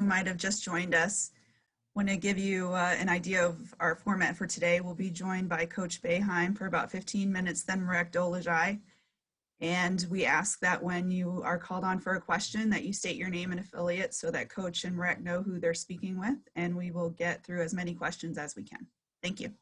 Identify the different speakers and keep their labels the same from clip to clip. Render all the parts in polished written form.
Speaker 1: might have just joined us, want to give you an idea of our format for today. We'll be joined by Coach Boeheim for about 15 minutes, then Marek Dolezaj. And we ask that when you are called on for a question that you state your name and affiliate so that Coach and Marek know who they're speaking with, and we will get through as many questions as we can. Thank you.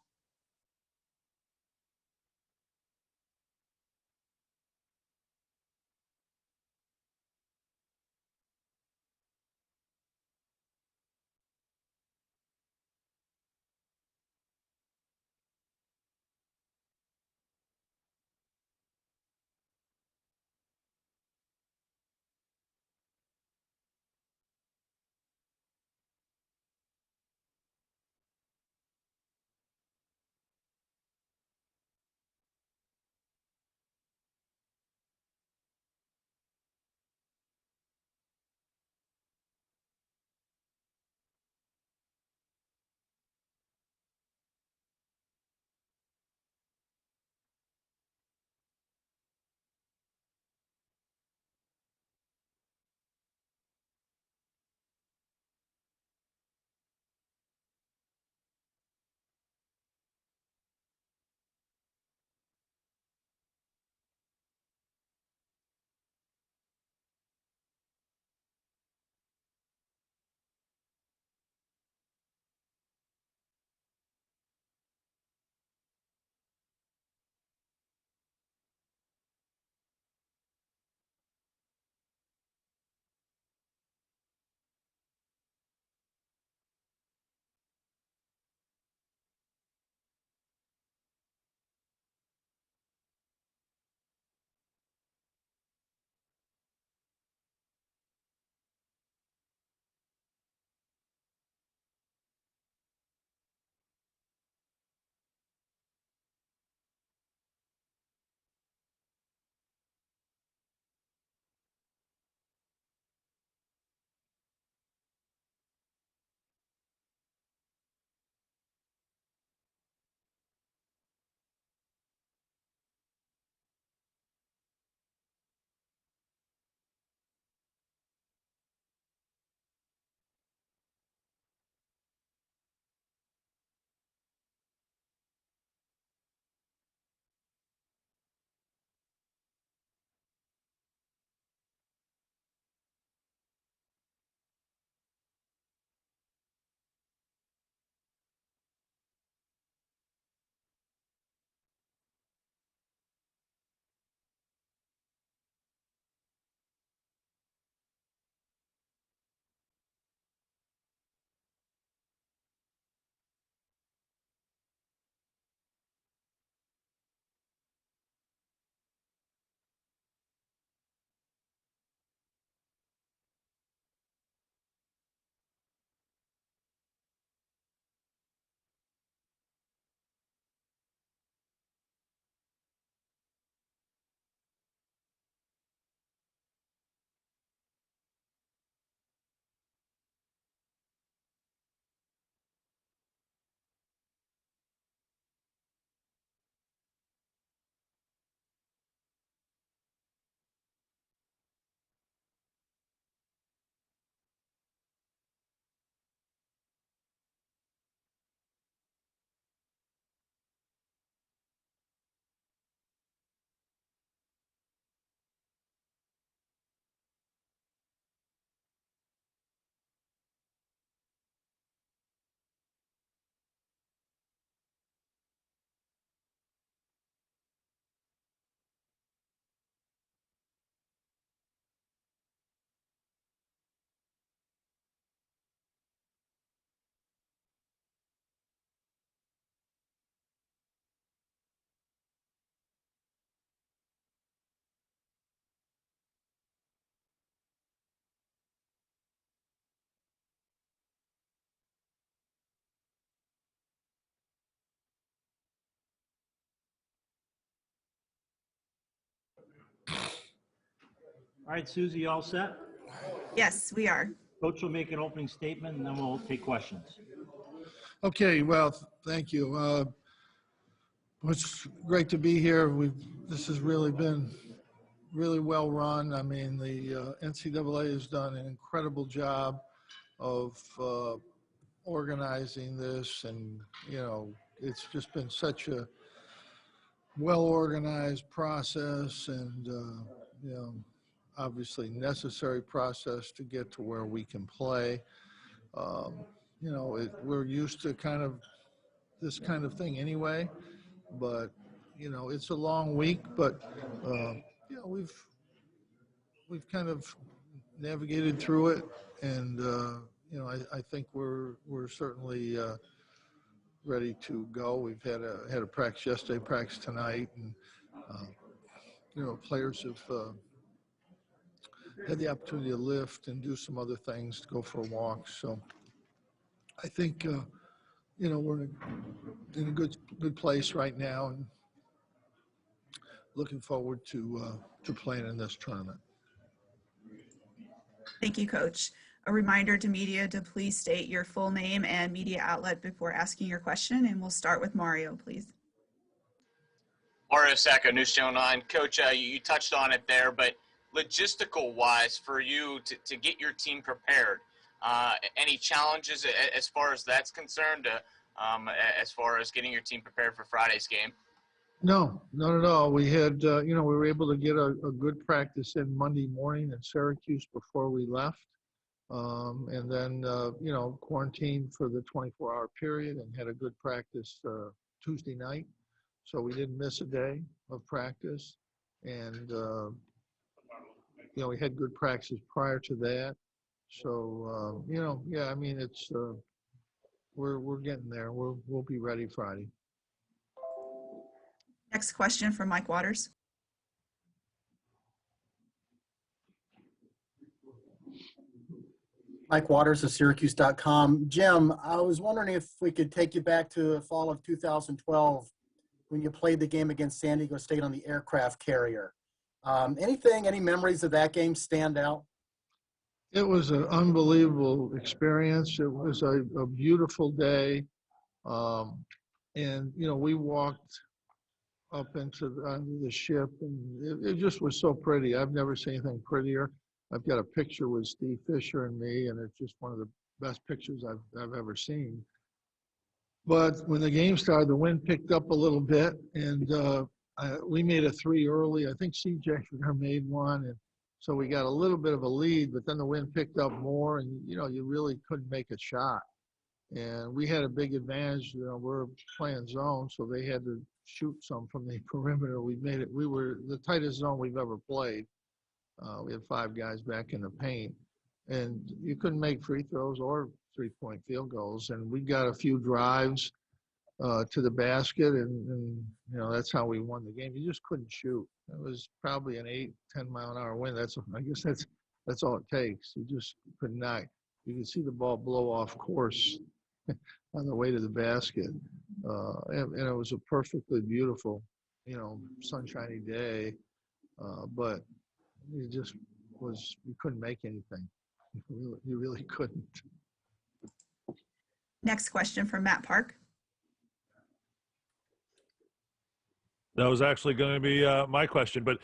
Speaker 2: All right, Susie, you all set?
Speaker 1: Yes, we are.
Speaker 2: Coach will make an opening statement, and then we'll take questions.
Speaker 3: Okay, well, thank you. It's great to be here. This has really been really well run. I mean, the NCAA has done an incredible job of organizing this, and it's just been such a well-organized process, and obviously necessary process to get to where we can play. We're used to kind of this kind of thing anyway, but it's a long week, but we've kind of navigated through it, and I think we're certainly ready to go. We've had a practice yesterday, practice tonight, and players have had the opportunity to lift and do some other things, to go for a walk. So I think we're in a good place right now, and looking forward to playing in this tournament.
Speaker 1: Thank you, Coach. A reminder to media to please state your full name and media outlet before asking your question, and we'll start with Mario, please.
Speaker 4: Mario Sacco, News Channel 9. Coach, you touched on it there, but logistical-wise, for you to get your team prepared, any challenges as far as that's concerned, as far as getting your team prepared for Friday's game?
Speaker 3: No, not at all. We had, we were able to get a good practice in Monday morning in Syracuse before we left. And then, quarantined for the 24-hour period and had a good practice Tuesday night. So we didn't miss a day of practice. And, we had good practices prior to that. So, it's, we're getting there. We'll be ready Friday.
Speaker 1: Next question from Mike Waters.
Speaker 5: Mike Waters of Syracuse.com. Jim, I was wondering if we could take you back to the fall of 2012 when you played the game against San Diego State on the aircraft carrier. Any memories of that game stand out?
Speaker 3: It was an unbelievable experience. It was a beautiful day. And, we walked up into the ship, and it just was so pretty. I've never seen anything prettier. I've got a picture with Steve Fisher and me, and it's just one of the best pictures I've ever seen. But when the game started, the wind picked up a little bit, and we made a 3 early. I think CJ made one, and so we got a little bit of a lead, but then the wind picked up more, and, you really couldn't make a shot. And we had a big advantage. We're playing zone, so they had to shoot some from the perimeter. We made it. We were the tightest zone we've ever played. We had 5 guys back in the paint, and you couldn't make free throws or 3-point field goals. And we got a few drives to the basket, and that's how we won the game. You just couldn't shoot. It was probably an 8-10 mile an hour wind. I guess that's all it takes. You just could not. You could see the ball blow off course on the way to the basket, and it was a perfectly beautiful, sunshiny day, but it just was. You couldn't make anything. You really couldn't.
Speaker 1: Next question from Matt Park.
Speaker 6: That was actually going to be my question. But,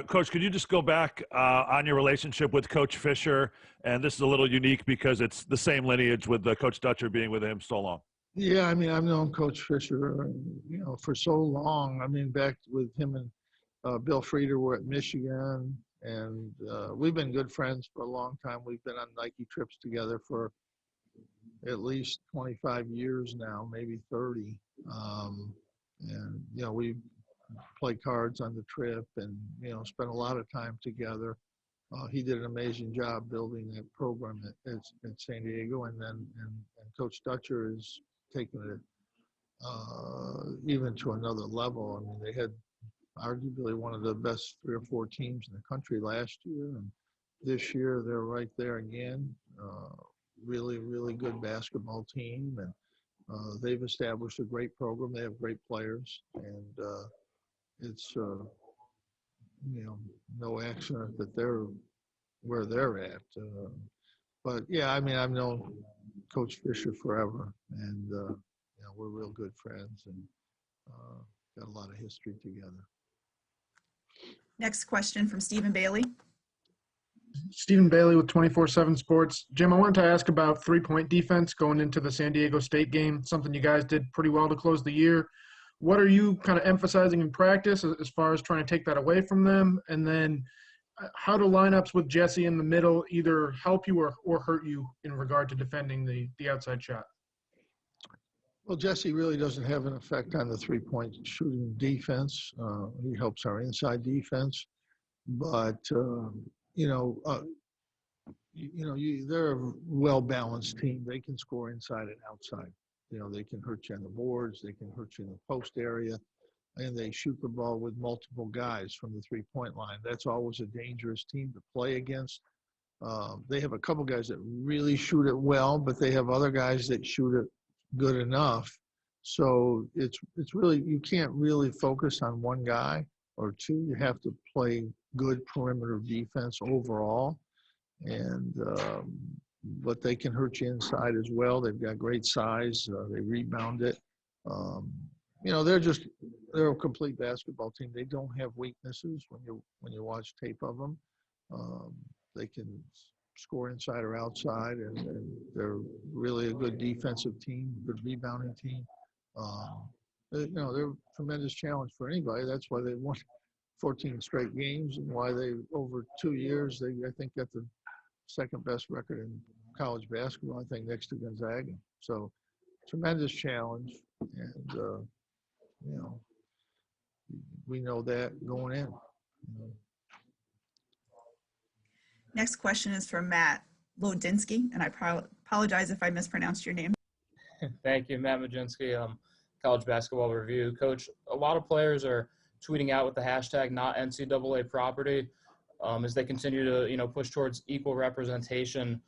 Speaker 6: Coach, could you just go back on your relationship with Coach Fisher? And this is a little unique because it's the same lineage with Coach Dutcher being with him so long.
Speaker 3: Yeah, I've known Coach Fisher, for so long. Back with him and Bill Frieder were at Michigan, and we've been good friends for a long time. We've been on Nike trips together for at least 25 years now, maybe 30. And, we play cards on the trip and, spent a lot of time together. He did an amazing job building that program at San Diego. And then and Coach Dutcher is taking it even to another level. They had arguably one of the best 3 or 4 teams in the country last year. And this year they're right there again. Really, really good basketball team. And they've established a great program. They have great players. And it's, no accident that they're where they're at. But, yeah, I've known Coach Fisher forever. And, we're real good friends and got a lot of history together.
Speaker 1: Next question from Stephen Bailey.
Speaker 7: Stephen Bailey with 24/7 Sports. Jim, I wanted to ask about three-point defense going into the San Diego State game, something you guys did pretty well to close the year. What are you kind of emphasizing in practice as far as trying to take that away from them? And then how do lineups with Jesse in the middle either help you or hurt you in regard to defending the outside shot?
Speaker 3: Well, Jesse really doesn't have an effect on the three-point shooting defense. He helps our inside defense, but they're a well-balanced team. They can score inside and outside. They can hurt you on the boards. They can hurt you in the post area, and they shoot the ball with multiple guys from the three-point line. That's always a dangerous team to play against. They have a couple guys that really shoot it well, but they have other guys that shoot it good enough. So it's really, you can't really focus on one guy or two. You have to play good perimeter defense overall. And but they can hurt you inside as well. They've got great size. They rebound it. They're a complete basketball team. They don't have weaknesses when you watch tape of them. They can score inside or outside, and they're really a good defensive team, good rebounding team. They're a tremendous challenge for anybody. That's why they won 14 straight games, and why they, over 2 years, they, I think, got the second best record in college basketball, I think, next to Gonzaga. So tremendous challenge, and we know that going in.
Speaker 1: Next question is from Matt Lodinsky, and I apologize if I mispronounced your name.
Speaker 8: Thank you, Matt Majinski, College Basketball Review. Coach, a lot of players are tweeting out with the hashtag not NCAA property as they continue to, push towards equal representation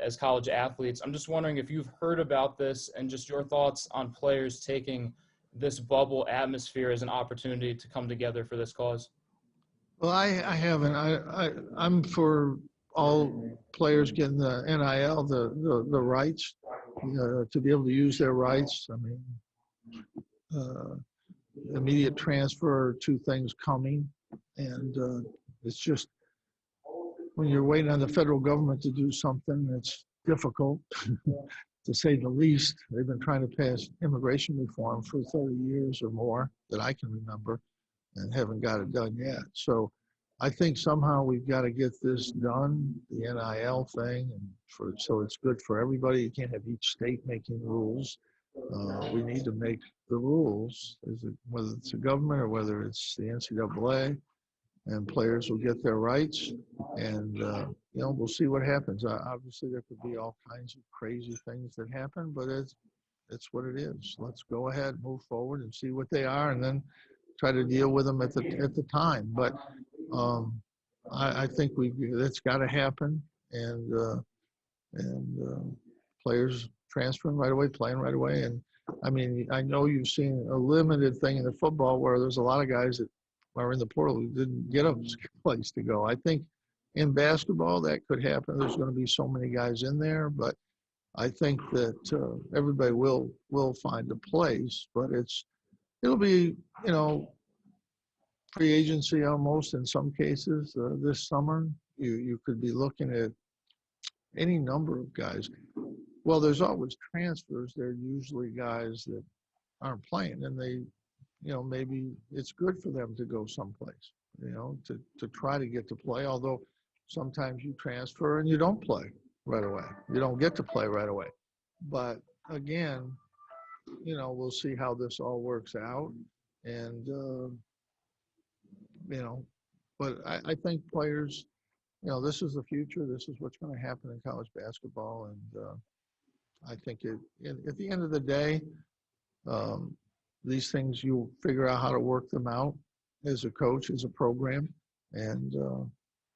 Speaker 8: as college athletes. I'm just wondering if you've heard about this and just your thoughts on players taking this bubble atmosphere as an opportunity to come together for this cause.
Speaker 3: Well, I haven't. I'm for all players getting the NIL, the rights, to be able to use their rights. I mean, immediate transfer, two things coming, and it's just when you're waiting on the federal government to do something, it's difficult, to say the least. They've been trying to pass immigration reform for 30 years or more that I can remember, and haven't got it done yet. So I think somehow we've got to get this done, the NIL thing, and so it's good for everybody. You can't have each state making rules. We need to make the rules, whether it's the government or whether it's the NCAA, and players will get their rights, and we'll see what happens. Obviously, there could be all kinds of crazy things that happen, but it's what it is. Let's go ahead, move forward, and see what they are, and then try to deal with them at the time. But I think that's got to happen, and players transferring right away, playing right away. And I mean, I know you've seen a limited thing in the football where there's a lot of guys that are in the portal who didn't get a place to go. I think in basketball that could happen. There's going to be so many guys in there, but I think that everybody will find a place. But it'll be free agency almost in some cases this summer. You could be looking at any number of guys. Well, there's always transfers. They're usually guys that aren't playing, and they, maybe it's good for them to go someplace, to try to get to play. Although sometimes you transfer and you don't play right away. You don't get to play right away. But again, we'll see how this all works out. And, but I think players, this is the future. This is what's going to happen in college basketball. And I think at the end of the day, these things, you'll figure out how to work them out as a coach, as a program, and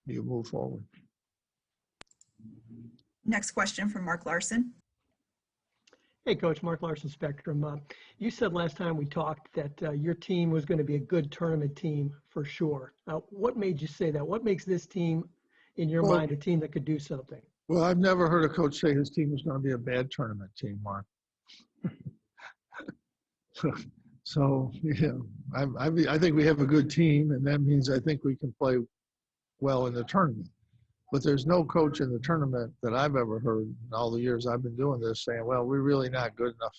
Speaker 3: you move forward.
Speaker 1: Next question from Mark Larson.
Speaker 9: Hey, Coach. Mark Larson, Spectrum. You said last time we talked that your team was going to be a good tournament team for sure. What made you say that? What makes this team, in your mind, a team that could do something? Well,
Speaker 3: I've never heard a coach say his team was going to be a bad tournament team, Mark. So, I think we have a good team, and that means I think we can play well in the tournament. But there's no coach in the tournament that I've ever heard in all the years I've been doing this saying, well, we're really not good enough.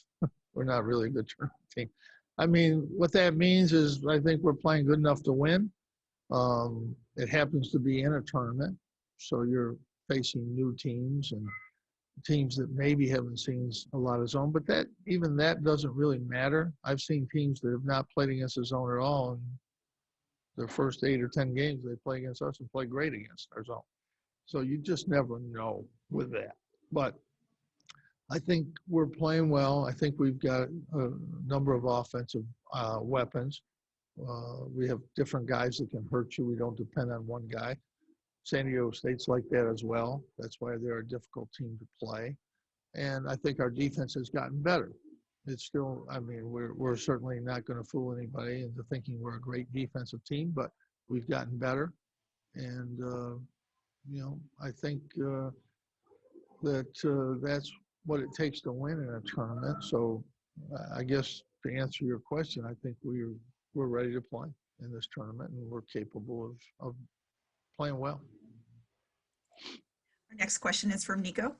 Speaker 3: We're not really a good tournament team. I mean, what that means is I think we're playing good enough to win. It happens to be in a tournament, so you're facing new teams and teams that maybe haven't seen a lot of zone, but that even that doesn't really matter. I've seen teams that have not played against the zone at all, and their first 8 or 10 games they play against us and play great against our zone. So you just never know with that. But I think we're playing well. I think we've got a number of offensive weapons. We have different guys that can hurt you. We don't depend on one guy. San Diego State's like that as well. That's why they're a difficult team to play. And I think our defense has gotten better. It's still, I mean, we're certainly not going to fool anybody into thinking we're a great defensive team, but we've gotten better. And, you know, I think that that's what it takes to win in a tournament. So I guess to answer your question, I think we're ready to play in this tournament, and we're capable of playing well.
Speaker 1: Our next question is from Nico.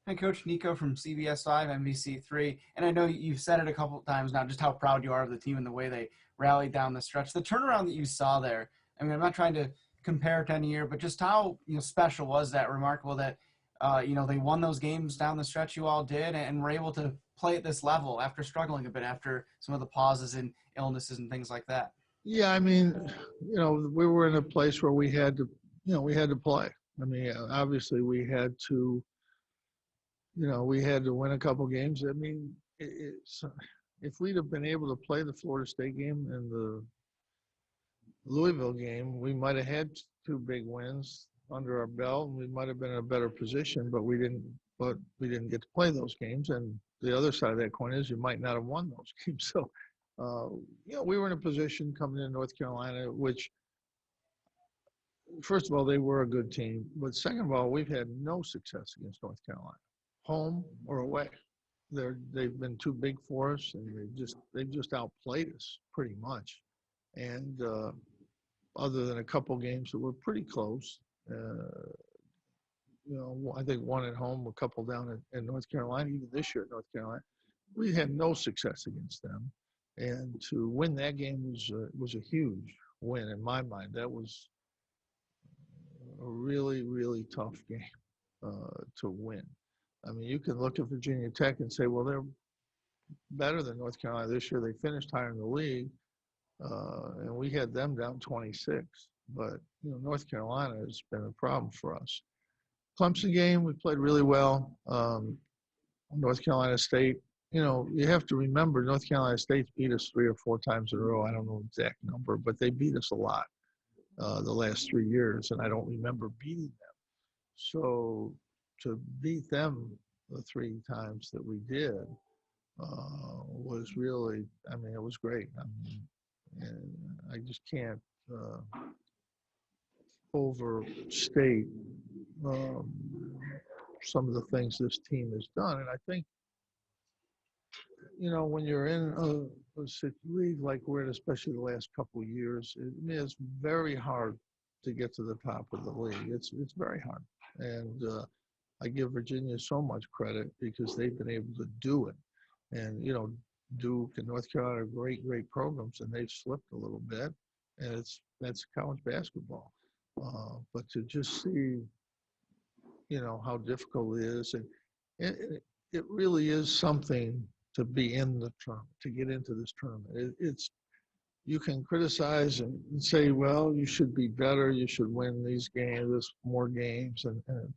Speaker 10: Hi, Coach. Nico from CBS 5, NBC3. And I know you've said it a couple of times now, just how proud you are of the team and the way they rallied down the stretch. The turnaround that you saw there, I mean, I'm not trying to compare it to any year, but just how special was that, remarkable that, they won those games down the stretch you all did and were able to play at this level after struggling a bit, after some of the pauses and illnesses and things like that.
Speaker 3: Yeah, I mean, we were in a place where we had to play. I mean, obviously we had to, we had to win a couple games. I mean, if we'd have been able to play the Florida State game and the Louisville game, we might have had 2 big wins under our belt, and we might have been in a better position, but we didn't get to play those games. And the other side of that coin is you might not have won those games. So, we were in a position coming in North Carolina, which, first of all, they were a good team. But second of all, we've had no success against North Carolina, home or away. They've been too big for us, and they've just outplayed us pretty much. And other than a couple games that were pretty close, I think one at home, a couple down in North Carolina, even this year at North Carolina, we had no success against them. And to win that game was a huge win in my mind. That was a really, really tough game to win. I mean, you can look at Virginia Tech and say, well, they're better than North Carolina this year. They finished higher in the league, and we had them down 26. But, North Carolina has been a problem for us. Clemson game, we played really well. North Carolina State, you have to remember North Carolina State's beat us 3 or 4 times in a row. I don't know the exact number, but they beat us a lot the last 3 years, and I don't remember beating them. So to beat them the 3 times that we did was really, I mean, it was great. I mean, and I just can't overstate some of the things this team has done. And I think, when you're in a league like we're in, especially the last couple of years, it's very hard to get to the top of the league. It's very hard. And I give Virginia so much credit because they've been able to do it. And, Duke and North Carolina are great, great programs, and they've slipped a little bit. And that's college basketball. But to just see, how difficult it is, and it really is something to be in the tournament, to get into this tournament. You can criticize and say, well, you should be better, you should win these games, more games,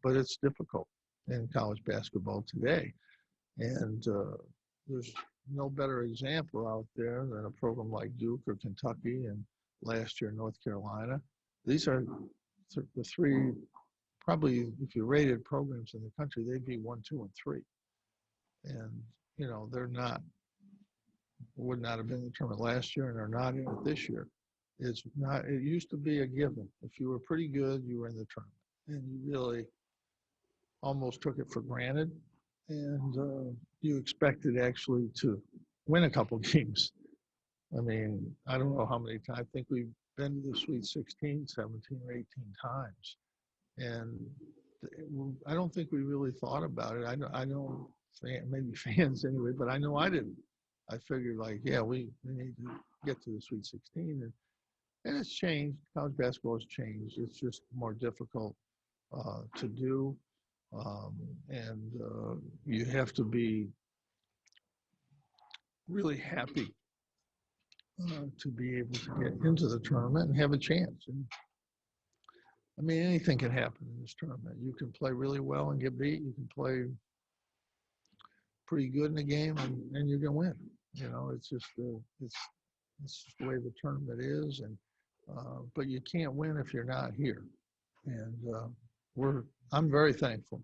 Speaker 3: but it's difficult in college basketball today. And there's no better example out there than a program like Duke or Kentucky, and last year North Carolina. These are the 3, probably, if you rated programs in the country, they'd be 1, 2, and 3. And, they're not, would not have been in the tournament last year, and are not in it this year. It used to be a given. If you were pretty good, you were in the tournament. And you really almost took it for granted. And you expected actually to win a couple games. I mean, I don't know how many times. I think we been to the Sweet 16 17 or 18 times. And I don't think we really thought about it. I know maybe fans anyway, but I know I didn't. I figured like, yeah, we need to get to the Sweet 16. And it's changed. College basketball has changed. It's just more difficult to do. And you have to be really happy to be able to get into the tournament and have a chance. And I mean, anything can happen in this tournament. You can play really well and get beat. You can play pretty good in a game and you're going to win. You know, it's just the way the tournament is. And but you can't win if you're not here. And I'm very thankful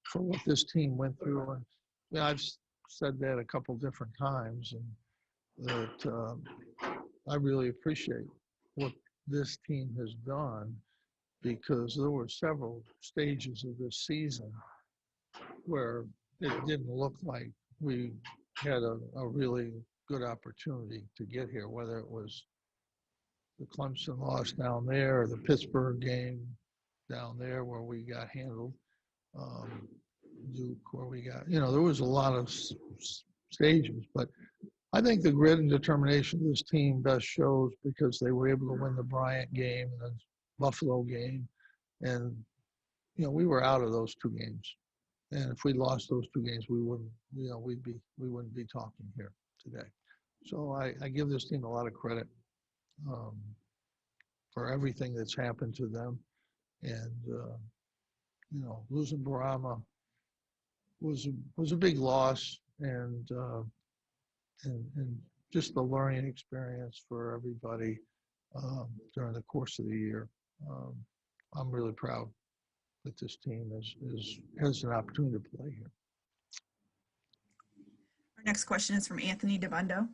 Speaker 3: for what this team went through. And I've said that a couple different times, and that I really appreciate what this team has done, because there were several stages of this season where it didn't look like we had a really good opportunity to get here, whether it was the Clemson loss down there or the Pittsburgh game down there where we got handled, Duke where we got, there was a lot of stages, but I think the grit and determination of this team best shows because they were able to win the Bryant game and the Buffalo game. And, we were out of those two games. And if we lost those two games, we wouldn't, we wouldn't be talking here today. So I give this team a lot of credit for everything that's happened to them. And, losing Barama was a big loss, and just the learning experience for everybody during the course of the year. I'm really proud that this team has an opportunity to play here.
Speaker 1: Our next question is from Anthony DeBundo.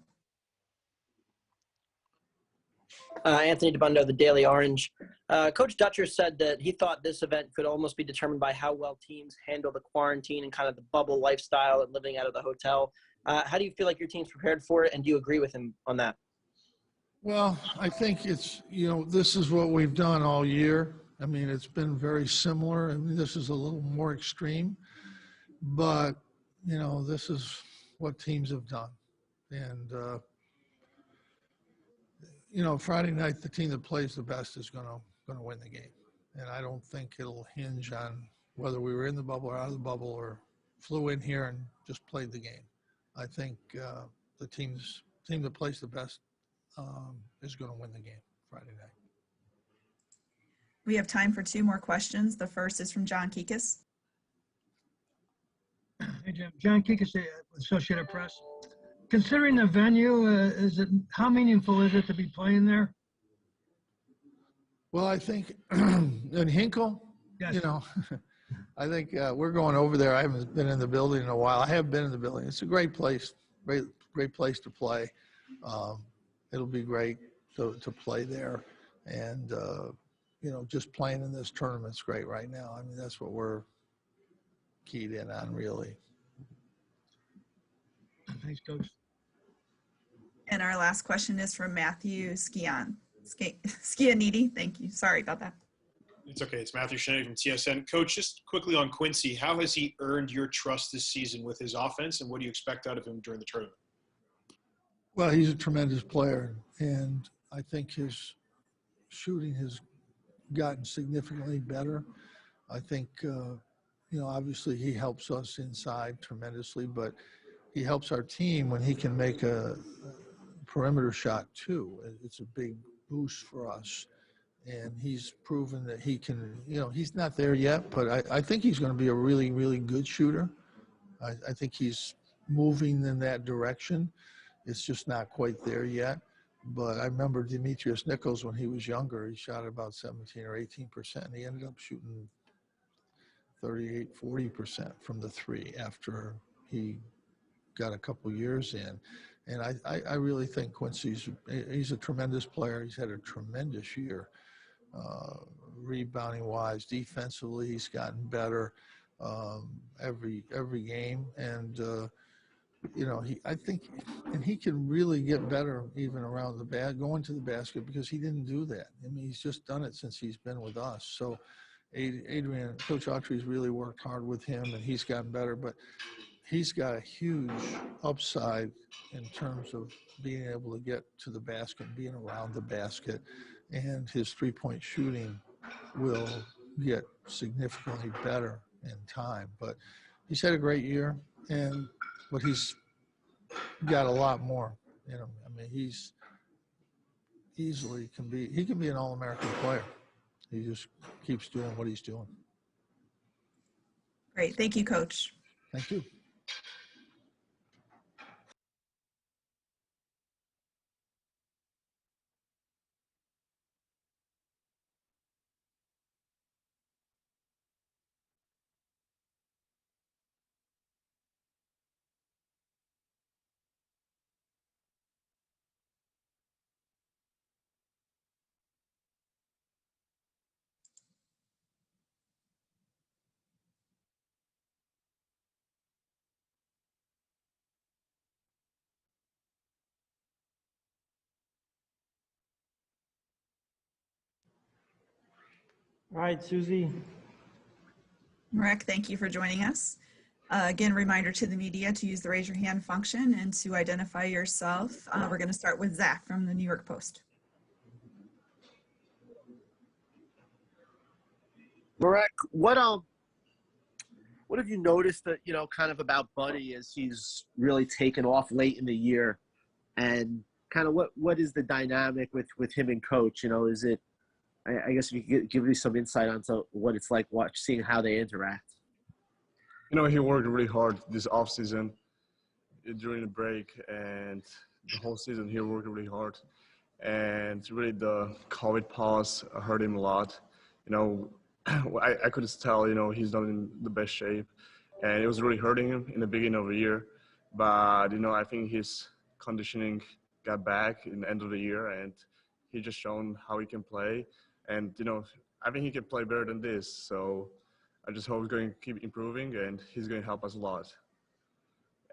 Speaker 11: Anthony DeBundo, the Daily Orange. Coach Dutcher said that he thought this event could almost be determined by how well teams handle the quarantine and kind of the bubble lifestyle and living out of the hotel. How do you feel like your team's prepared for it, and do you agree with him on that?
Speaker 3: Well, I think it's, this is what we've done all year. I mean, it's been very similar. I mean, this is a little more extreme, but, this is what teams have done. And, Friday night, the team that plays the best is going to win the game. And I don't think it'll hinge on whether we were in the bubble or out of the bubble or flew in here and just played the game. I think the team that plays the best is going to win the game Friday night.
Speaker 1: We have time for two more questions. The first is from John Kikas.
Speaker 12: Hey, Jim. John Kikas, Associated Press. Considering the venue, how meaningful is it to be playing there?
Speaker 3: Well, I think in Hinkle,
Speaker 12: Yes.
Speaker 3: I think we're going over there. I haven't been in the building in a while. I have been in the building. It's a great place, great place to play. It'll be great to play there. And, just playing in this tournament's great right now. I mean, that's what we're keyed in on, really.
Speaker 12: Thanks, Coach.
Speaker 1: And our last question is from Matthew Scianidi. Thank you. Sorry about that.
Speaker 13: It's okay. It's Matthew Shenny from TSN. Coach, just quickly on Quincy, how has he earned your trust this season with his offense, and what do you expect out of him during the tournament?
Speaker 3: Well, he's a tremendous player, and I think his shooting has gotten significantly better. I think, obviously he helps us inside tremendously, but he helps our team when he can make a perimeter shot too. It's a big boost for us. And he's proven that he can, he's not there yet, but I think he's going to be a really, really good shooter. I think he's moving in that direction. It's just not quite there yet. But I remember Demetrius Nichols when he was younger, he shot about 17 or 18%. And he ended up shooting 38, 40% from the three after he got a couple years in. And I really think he's a tremendous player. He's had a tremendous year, rebounding wise, defensively. He's gotten better every game, and I think, and he can really get better even around the going to the basket, because he didn't do that. I mean, he's just done it since he's been with us. So Adrian, Coach Autry's really worked hard with him, and he's gotten better, but he's got a huge upside in terms of being able to get to the basket, being around the basket, and his three-point shooting will get significantly better in time. But he's had a great year, but he's got a lot more. I mean, he's easily he can be an All-American player. He just keeps doing what he's doing.
Speaker 1: Great. Thank you, Coach.
Speaker 3: Thank you.
Speaker 2: All right, Susie.
Speaker 1: Marek, thank you for joining us. Again, reminder to the media to use the raise your hand function and to identify yourself. We're going to start with Zach from the New York Post.
Speaker 14: Marek, what have you noticed that, kind of about Buddy as he's really taken off late in the year, and kind of what is the dynamic with him and Coach? Is it, I guess if you could give me some insight onto what it's like seeing how they interact.
Speaker 15: He worked really hard this offseason during the break, and the whole season he worked really hard. And really the COVID pause hurt him a lot. I could just tell, he's not in the best shape, and it was really hurting him in the beginning of the year. But, I think his conditioning got back in the end of the year, and he just shown how he can play. And, I think he can play better than this. So I just hope he's going to keep improving, and he's going to help us a lot.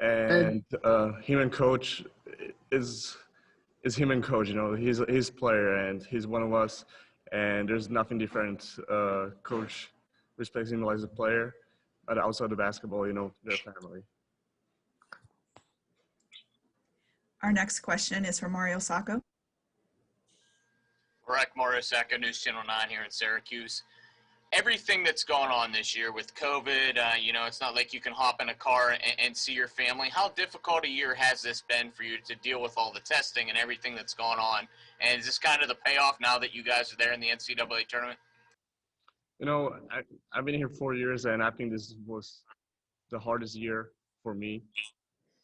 Speaker 15: And him and Coach is him and Coach. He's a player, and he's one of us. And there's nothing different. Coach respects him as a player, but outside the basketball, they're family.
Speaker 1: Our next question is from Mario Sacco.
Speaker 4: Correct, Mario Sacco, News Channel 9 here in Syracuse. Everything that's going on this year with COVID, it's not like you can hop in a car and see your family. How difficult a year has this been for you to deal with all the testing and everything that's going on? And is this kind of the payoff now that you guys are there in the NCAA tournament?
Speaker 15: I've been here 4 years, and I think this was the hardest year for me.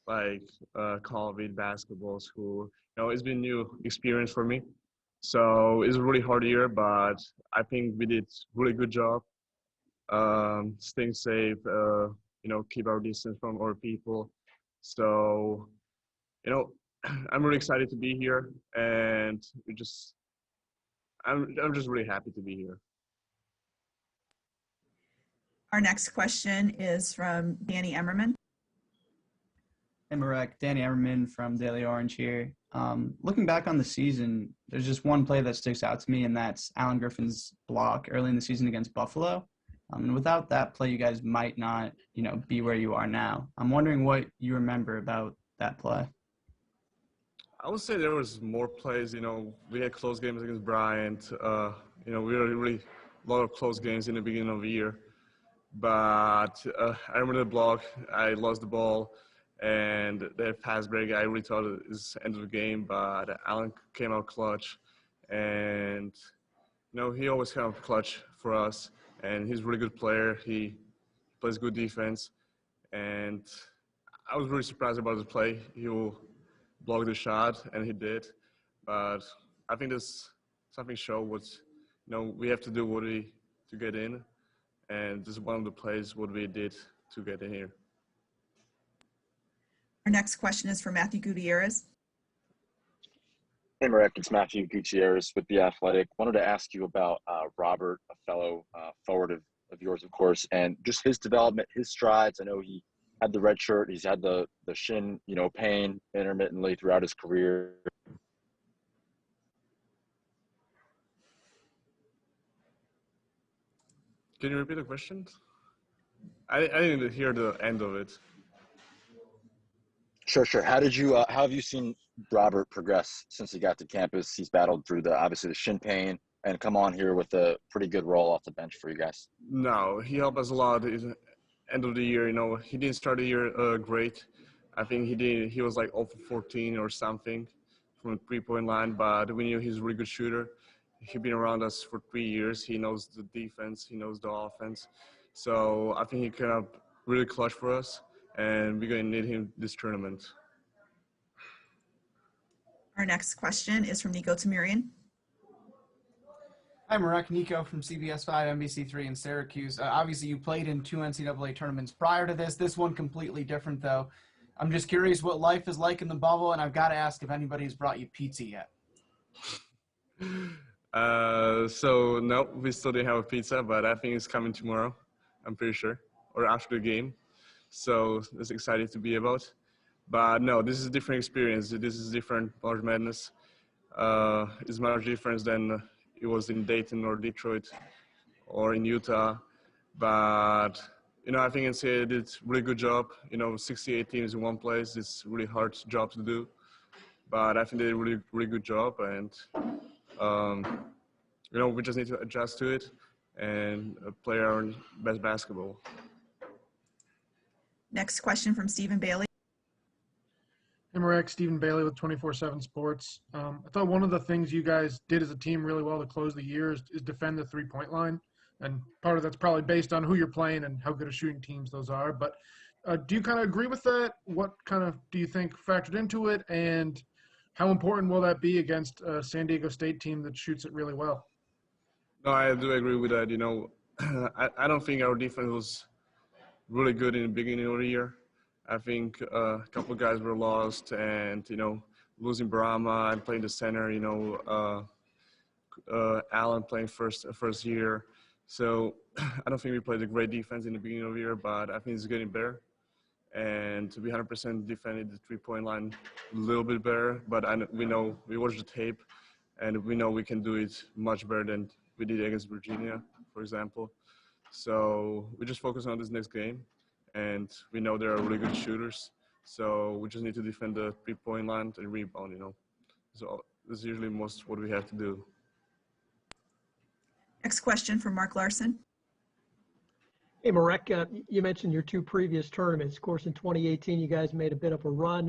Speaker 15: Like COVID, basketball, school, it's been a new experience for me. So it's a really hard year, but I think we did a really good job staying safe, keep our distance from other people. So, I'm really excited to be here, and I'm just really happy to be here.
Speaker 1: Our next question is from Danny Emmerman.
Speaker 16: Hey, Marek. Danny Emmerman from Daily Orange here. Looking back on the season, there's just one play that sticks out to me, and that's Alan Griffin's block early in the season against Buffalo. And without that play, you guys might not, be where you are now. I'm wondering what you remember about that play.
Speaker 15: I would say there was more plays. We had close games against Bryant. We had really a lot of close games in the beginning of the year. But I remember the block. I lost the ball. And that fast break, I really thought it was the end of the game, but Alan came out clutch. And, he always came out clutch for us. And he's a really good player. He plays good defense. And I was really surprised about the play. He will block the shot, and he did. But I think this something show what, we have to do to get in. And this is one of the plays what we did to get in here.
Speaker 1: Our next question is from Matthew Gutierrez.
Speaker 17: Hey, Marek, it's Matthew Gutierrez with The Athletic. Wanted to ask you about Robert, a fellow forward of yours, of course, and just his development, his strides. I know he had the red shirt. He's had the shin, pain intermittently throughout his career.
Speaker 15: Can you repeat the question? I didn't hear the end of it.
Speaker 17: Sure. How have you seen Robert progress since he got to campus? He's battled through obviously the shin pain and come on here with a pretty good role off the bench for you guys.
Speaker 15: No, he helped us a lot. End of the year, he didn't start the year great. I think he was like 0 for 14 or something from the 3-point line, but we knew he's a really good shooter. He's been around us for 3 years. He knows the defense. He knows the offense. So I think he came up really clutch for us, and we're going to need him this tournament.
Speaker 1: Our next question is from Nico Tamirian.
Speaker 10: Hi, Marek. Nico from CBS 5, NBC3 in Syracuse. Obviously, you played in 2 NCAA tournaments prior to this. This one completely different, though. I'm just curious what life is like in the bubble, and I've got to ask if anybody's brought you pizza yet.
Speaker 15: So no, we still didn't have a pizza, but I think it's coming tomorrow. I'm pretty sure, or after the game. So that's exciting to be about. But no, this is a different experience. This is different March Madness. It's much different than it was in Dayton or Detroit or in Utah. But I think NCAA did a really good job. 68 teams in one place. It's a really hard job to do. But I think they did a really, really good job. And, we just need to adjust to it and play our best basketball.
Speaker 1: Next question from Stephen Bailey.
Speaker 7: Hey, Marek, Stephen Bailey with 24/7 Sports. I thought one of the things you guys did as a team really well to close the year is defend the 3-point line. And part of that's probably based on who you're playing and how good of shooting teams those are. But do you kind of agree with that? What kind of do you think factored into it? And how important will that be against a San Diego State team that shoots it really well?
Speaker 15: No, I do agree with that. I don't think our defense was really good in the beginning of the year. I think a couple of guys were lost, and losing Brahma and playing the center. Allen playing first year. So I don't think we played a great defense in the beginning of the year, but I think it's getting better. And to be 100% defending the 3-point line a little bit better, but we watched the tape, and we know we can do it much better than we did against Virginia, for example. So we just focus on this next game, and we know there are really good shooters. So we just need to defend the 3-point line and rebound, So that's usually most what we have to do.
Speaker 1: Next question from Mark Larson.
Speaker 9: Hey, Marek, you mentioned your 2 previous tournaments. Of course, in 2018, you guys made a bit of a run.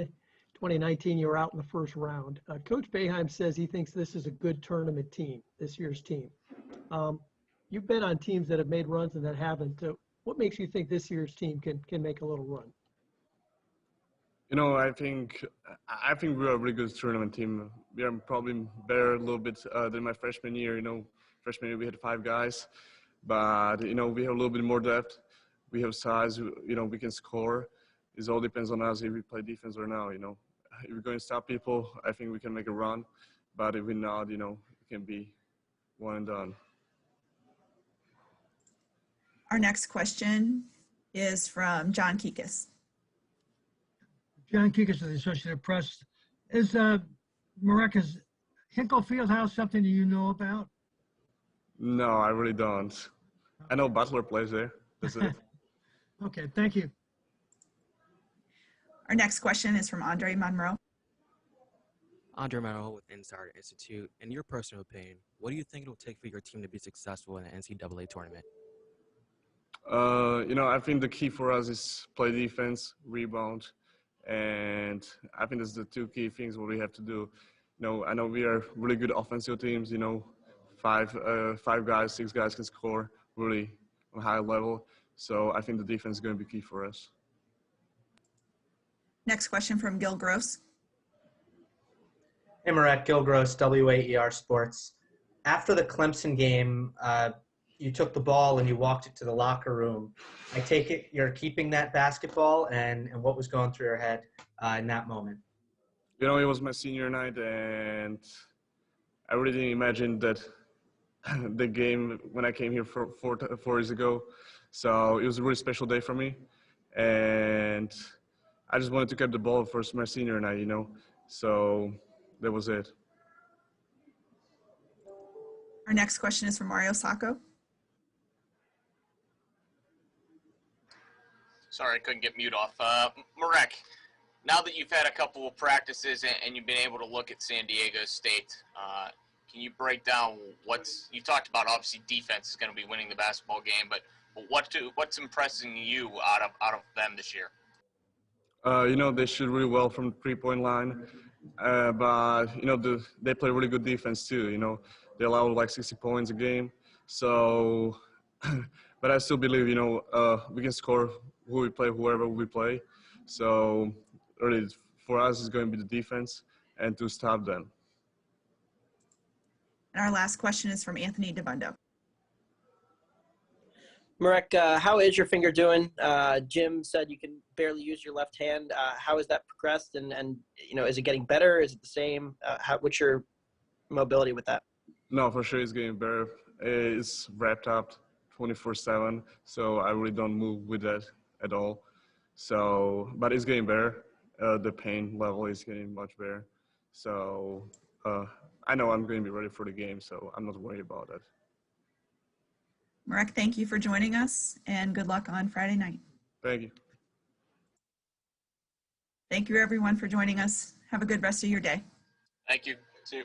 Speaker 9: 2019, you were out in the first round. Coach Boeheim says he thinks this is a good tournament team, this year's team. You've been on teams that have made runs and that haven't. What makes you think this year's team can make a little run?
Speaker 15: I think we're a really good tournament team. We are probably better a little bit than my freshman year. Freshman year we had 5 guys, but we have a little bit more depth. We have size. We can score. It all depends on us if we play defense or not. If we're going to stop people, I think we can make a run. But if we're not, it can be one and done.
Speaker 1: Our next question is from John Kikas.
Speaker 12: John Kikas of the Associated Press. Is Marek, Hinkle Fieldhouse something that you know about?
Speaker 15: No, I really don't. I know Butler plays there. That's it.
Speaker 12: Okay, thank you.
Speaker 1: Our next question is from Andre Monroe.
Speaker 18: Andre Monroe with Insider Institute. In your personal opinion, what do you think it will take for your team to be successful in an NCAA tournament?
Speaker 15: I think the key for us is play defense, rebound, and I think that's the 2 key things what we have to do. I know we are really good offensive teams. 5 guys, 6 guys can score really on a high level. So I think the defense is going to be key for us.
Speaker 1: Next question from Gil Gross.
Speaker 19: Hey, Marek, Gil Gross, WAER Sports. After the Clemson game, you took the ball and you walked it to the locker room. I take it you're keeping that basketball, and what was going through your head in that moment?
Speaker 15: It was my senior night, and I really didn't imagine that the game when I came here 4 years ago. So it was a really special day for me. and I just wanted to get the ball for my senior night, you know. So that was it.
Speaker 1: Our next question is from Mario Sacco.
Speaker 4: Sorry, I couldn't get mute off. Marek, now that you've had a couple of practices and you've been able to look at San Diego State, can you break down you talked about obviously defense is going to be winning the basketball game, but what's impressing you out of them this year?
Speaker 15: You know, they shoot really well from the three-point line, but you know they play really good defense too. You know, they allow like 60 points a game. So, but I still believe, you know, we can score whoever we play. So really, for us, it's going to be the defense and to stop them.
Speaker 1: And our last question is from Anthony DeBundo.
Speaker 11: Marek, how is your finger doing? Jim said you can barely use your left hand. How has that progressed? And you know, is it getting better? Is it the same? What's your mobility with that?
Speaker 15: No, for sure it's getting better. It's wrapped up 24/7, so I really don't move with that at all. So, but it's getting better. The pain level is getting much better. So I know I'm going to be ready for the game, so I'm not worried about that.
Speaker 1: Marek, thank you for joining us, and good luck on Friday night.
Speaker 15: Thank you.
Speaker 1: Thank you, everyone, for joining us. Have a good rest of your day.
Speaker 4: Thank you. See you.